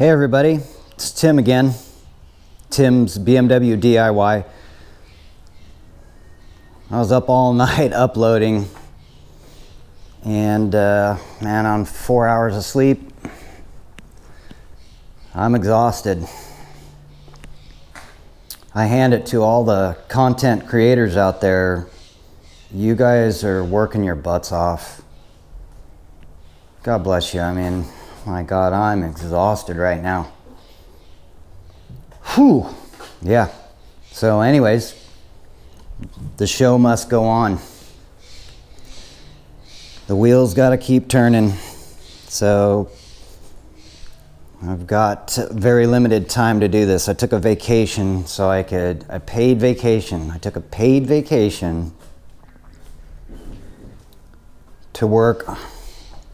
Hey everybody, it's Tim again. Tim's BMW DIY. I was up all night uploading and man, on 4 hours of sleep, I'm exhausted. I hand it to all the content creators out there. You guys are working your butts off. God bless you. I mean, my God, I'm exhausted right now. Whew. Yeah. So anyways, the show must go on. The wheels got to keep turning. So I've got very limited time to do this. I took a vacation so I paid vacation. I took a paid vacation to work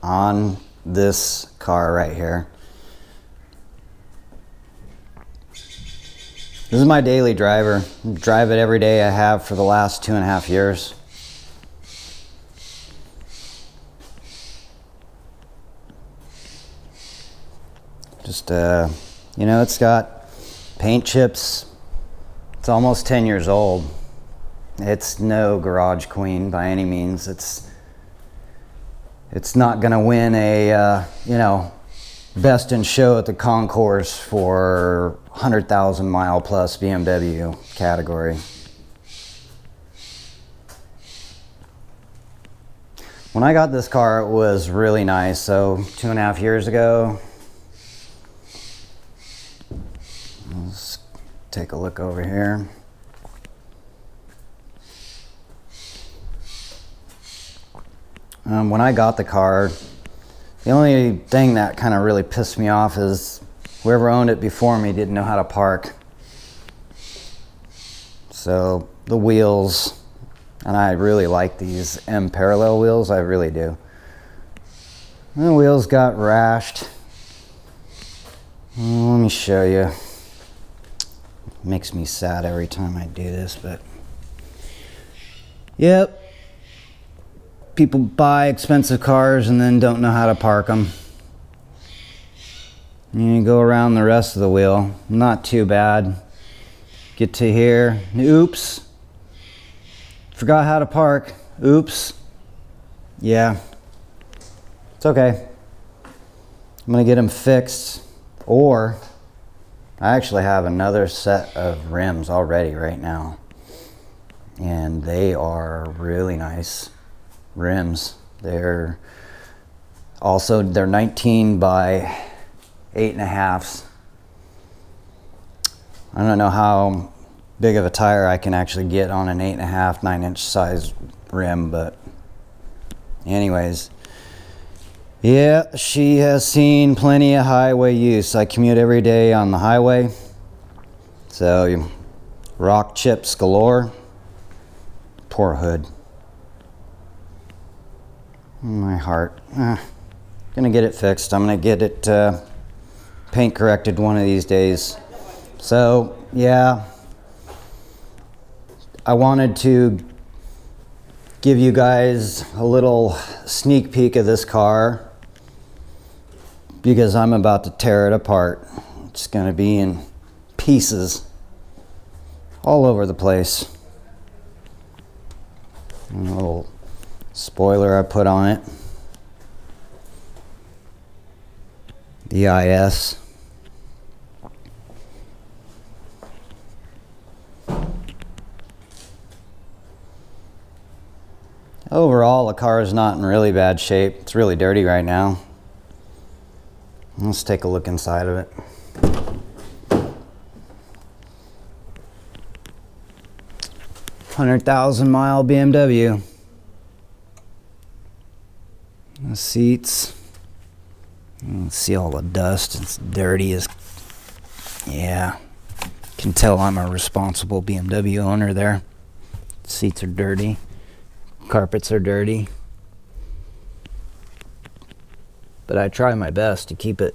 on this car right here. This is my daily driver. I drive it every day. I have for the last 2.5 years. Just you know, it's got paint chips. It's almost 10 years old. It's no garage queen by any means. It's not gonna win a you know, best in show at the concourse for 100,000 mile plus BMW category. When I got this car, it was really nice. So 2.5 years ago, let's take a look over here. When I got the car, the only thing that kind of really pissed me off is whoever owned it before me didn't know how to park. So the wheels, and I really like these M parallel wheels, I really do. The wheels got rashed. Let me show you. It makes me sad every time I do this, but yep. People buy expensive cars and then don't know how to park them. You go around the rest of the wheel, not too bad. Get to here, oops. Forgot how to park, oops. Yeah, it's okay. I'm gonna get them fixed, or I actually have another set of rims already right now. And they are really nice rims. They're 19 by 8.5. I don't know how big of a tire I can actually get on an 8.5, 9-inch size rim, but anyways, yeah, she has seen plenty of highway use. I commute every day on the highway, so rock chips galore. Poor hood. My heart. Gonna get it fixed. I'm gonna get it paint corrected one of these days. So yeah, I wanted to give you guys a little sneak peek of this car because I'm about to tear it apart. It's gonna be in pieces all over the place. And a little spoiler I put on it. The IS. Overall, the car is not in really bad shape. It's really dirty right now. Let's take a look inside of it. $100,000 BMW. The seats. You can see all the dust. It's dirty as... Yeah. Can tell I'm a responsible BMW owner there. Seats are dirty. Carpets are dirty. But I try my best to keep it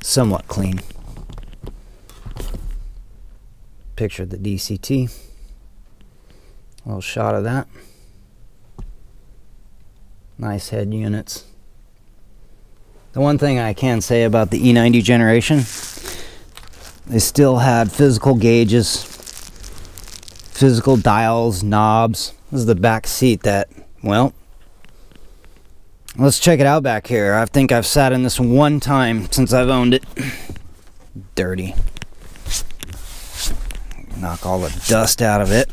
somewhat clean. Picture the DCT. A little shot of that. Nice head units. The one thing I can say about the E90 generation, they still had physical gauges, physical dials, knobs. This is the back seat that, well, let's check it out back here. I think I've sat in this one time since I've owned it. Dirty. Knock all the dust out of it.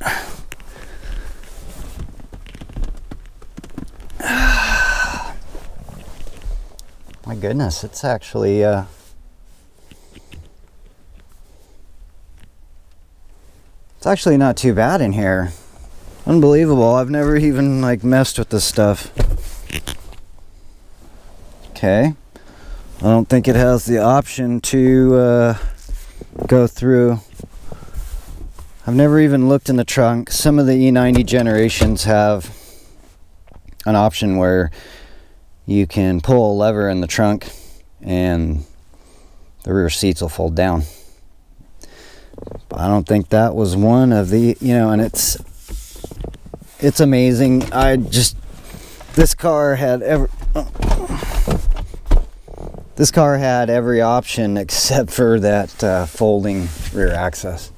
My goodness, it's actually it's actually not too bad in here. Unbelievable. I've never even like messed with this stuff. Okay. I don't think it has the option to go through. I've never even looked in the trunk. Some of the E90 generations have an option where you can pull a lever in the trunk and the rear seats will fold down. But I don't think that was one of the, you know, and it's amazing. This car had every option except for that folding rear access.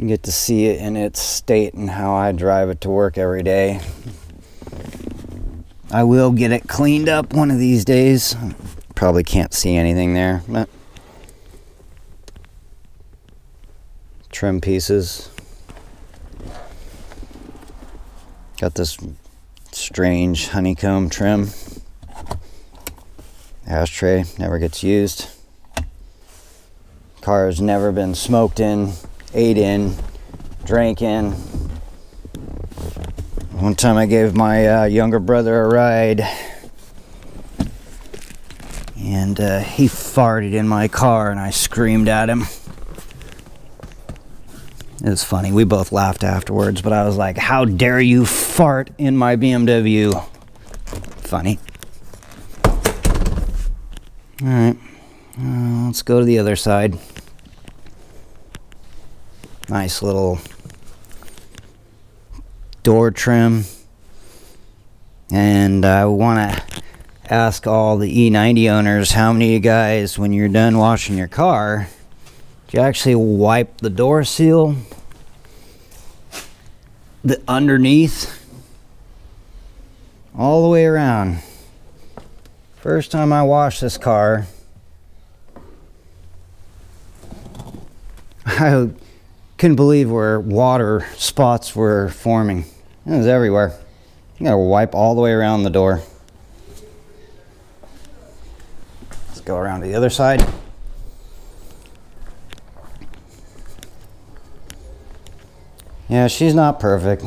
You get to see it in its state and how I drive it to work every day. I will get it cleaned up one of these days. Probably can't see anything there, but trim pieces. Got this strange honeycomb trim. Ashtray never gets used. Car has never been smoked in, ate in, drank in. One time I gave my younger brother a ride and he farted in my car and I screamed at him. It was funny. We both laughed afterwards, but I was like, how dare you fart in my BMW? Funny. Alright, let's go to the other side. Nice little door trim. And I want to ask all the E90 owners, how many of you guys, when you're done washing your car, do you actually wipe the door seal? The underneath? All the way around. First time I washed this car, I couldn't believe where water spots were forming. It was everywhere. You gotta wipe all the way around the door. Let's go around to the other side. Yeah, she's not perfect.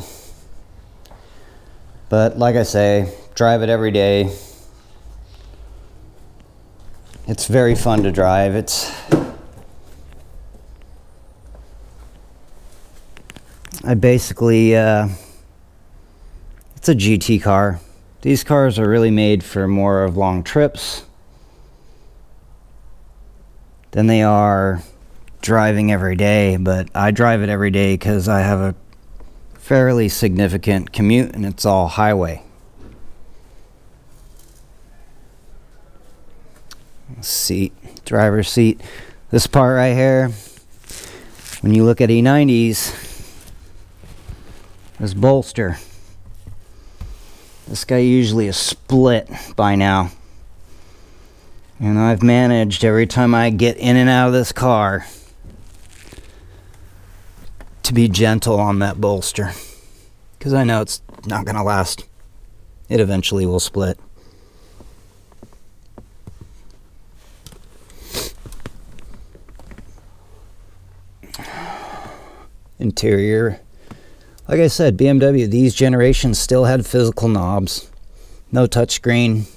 But like I say, drive it every day. It's very fun to drive. I basically, it's a GT car. These cars are really made for more of long trips than they are driving every day, but I drive it every day because I have a fairly significant commute and it's all highway. Seat, driver's seat. This part right here, when you look at E90s, this bolster, this guy usually is split by now. And I've managed every time I get in and out of this car to be gentle on that bolster, because I know it's not going to last. It eventually will split. Interior, like I said, BMW, these generations still had physical knobs, no touchscreen.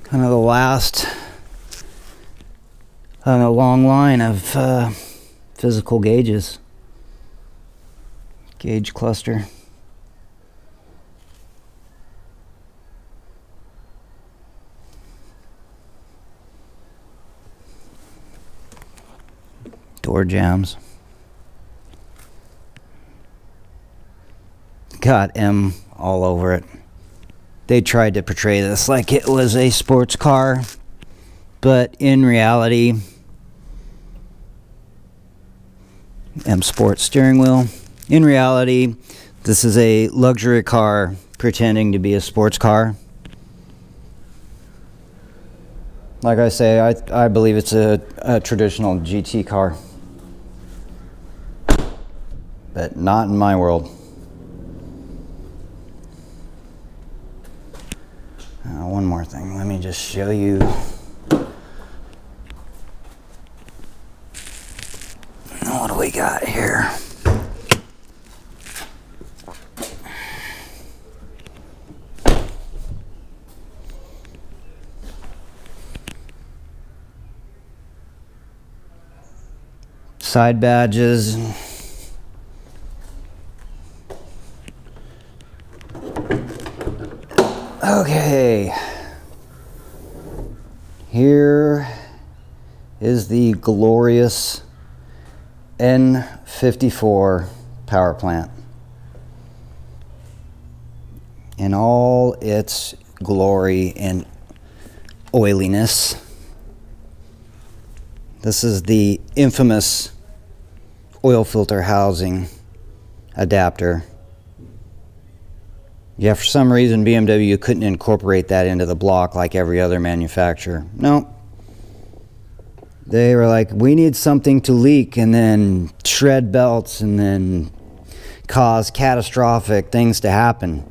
Kind of the last on a long line of physical gauges. Gauge cluster. Door jambs. got M all over it. They tried to portray this like it was a sports car, but in reality, M Sport steering wheel. In reality, this is a luxury car pretending to be a sports car. Like I say, I believe it's a traditional GT car, but not in my world. One more thing, let me just show you. What do we got here? Side badges. Okay, here is the glorious N54 power plant in all its glory and oiliness. This is the infamous oil filter housing adapter. Yeah, for some reason BMW couldn't incorporate that into the block like every other manufacturer. No. They were like, we need something to leak and then shred belts and then cause catastrophic things to happen.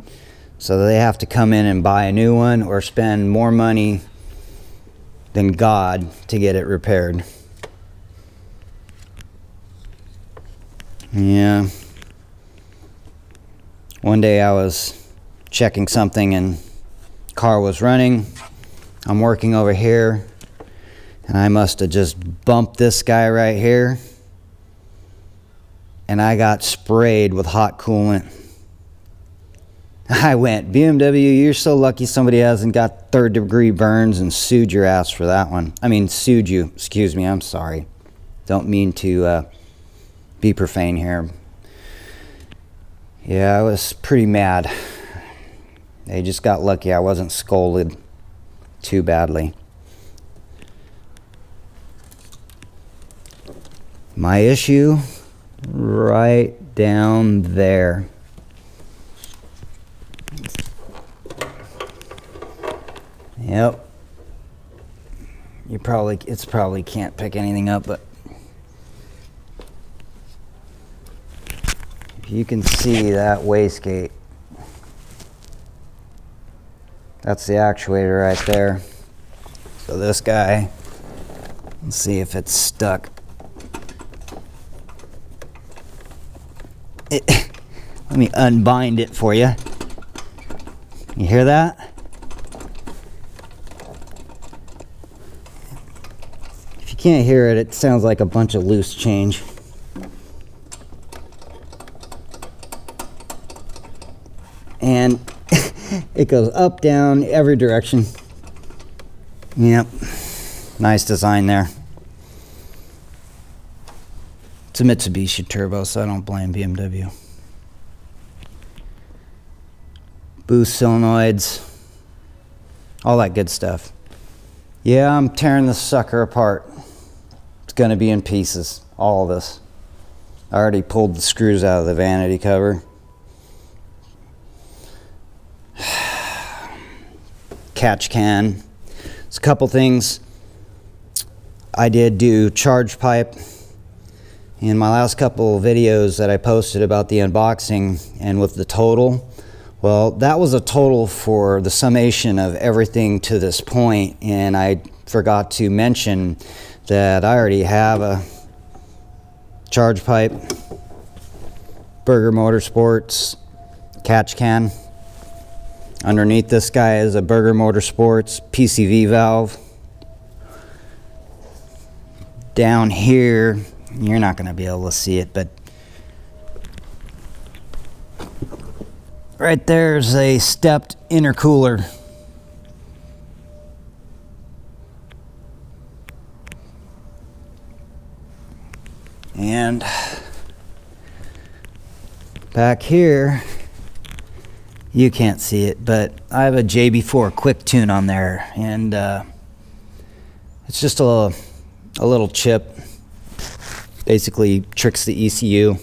So they have to come in and buy a new one or spend more money than God to get it repaired. Yeah. One day I was checking something and car was running. I'm working over here and I must have just bumped this guy right here and I got sprayed with hot coolant. I went, BMW, you're so lucky somebody hasn't got third-degree burns and sued your ass for that one. I mean, sued you. Excuse me, I'm sorry. Don't mean to be profane here. Yeah, I was pretty mad. They just got lucky I wasn't scolded too badly. My issue, right down there. Yep. It's probably can't pick anything up, but if you can see that wastegate, that's the actuator right there. So this guy, let's see if it's stuck. Let me unbind it for you. You hear that? If you can't hear it, it sounds like a bunch of loose change. And it goes up, down, every direction. Yep. Nice design there. It's a Mitsubishi turbo, so I don't blame BMW. Boost solenoids. All that good stuff. Yeah, I'm tearing this sucker apart. It's going to be in pieces. All of this. I already pulled the screws out of the vanity cover. Catch can. There's a couple things. I did do charge pipe in my last couple videos that I posted about the unboxing and with the total. Well, that was a total for the summation of everything to this point, and I forgot to mention that I already have a charge pipe, Burger Motorsports catch can. Underneath this guy is a Burger Motorsports PCV valve. Down here, you're not going to be able to see it, but right there's a stepped intercooler. And back here You can't see it, but I have a JB4 quick tune on there, and it's just a little chip. Basically tricks the ECU.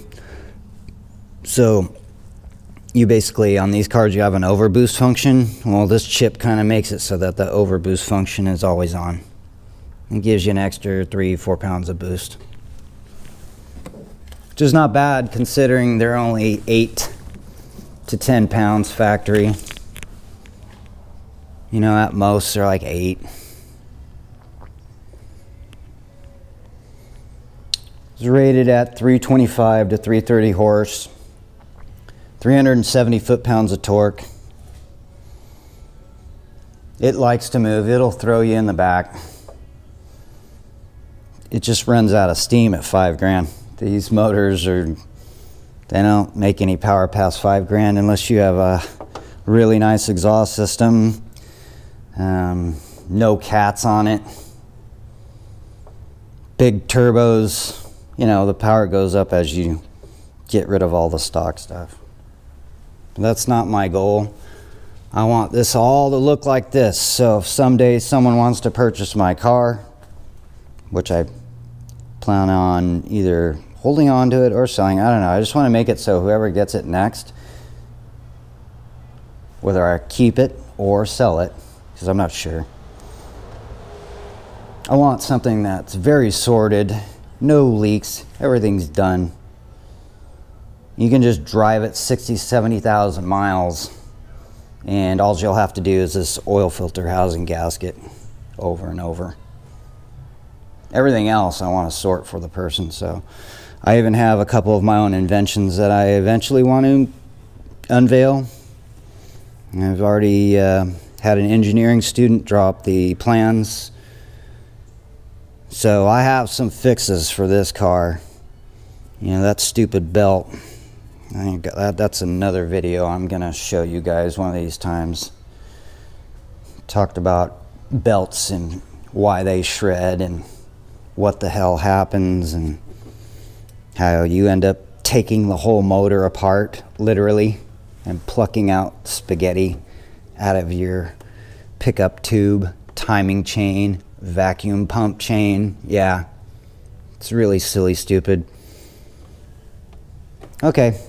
So you basically, on these cars, you have an overboost function. Well, this chip kind of makes it so that the overboost function is always on. It gives you an extra 3-4 pounds of boost, which is not bad considering they're only 8 to 10 pounds factory. You know, at most they're like 8. It's rated at 325 to 330 horse, 370 foot-pounds of torque. It likes to move. It'll throw you in the back. It just runs out of steam at $5,000. These motors they don't make any power past $5,000 unless you have a really nice exhaust system, no cats on it, big turbos. You know, the power goes up as you get rid of all the stock stuff. That's not my goal. I want this all to look like this. So if someday someone wants to purchase my car, which I plan on either holding on to it or selling, I don't know. I just want to make it so whoever gets it next, whether I keep it or sell it, because I'm not sure. I want something that's very sorted. No leaks, everything's done. You can just drive it 60, 70,000 miles and all you'll have to do is this oil filter housing gasket over and over. Everything else I want to sort for the person. So I even have a couple of my own inventions that I eventually want to unveil. I've already had an engineering student drop the plans. So I have some fixes for this car. You know, that stupid belt. I think that's another video I'm gonna show you guys one of these times. Talked about belts and why they shred and what the hell happens and how you end up taking the whole motor apart, literally, and plucking out spaghetti out of your pickup tube, timing chain, vacuum pump chain. Yeah, it's really silly, stupid. Okay.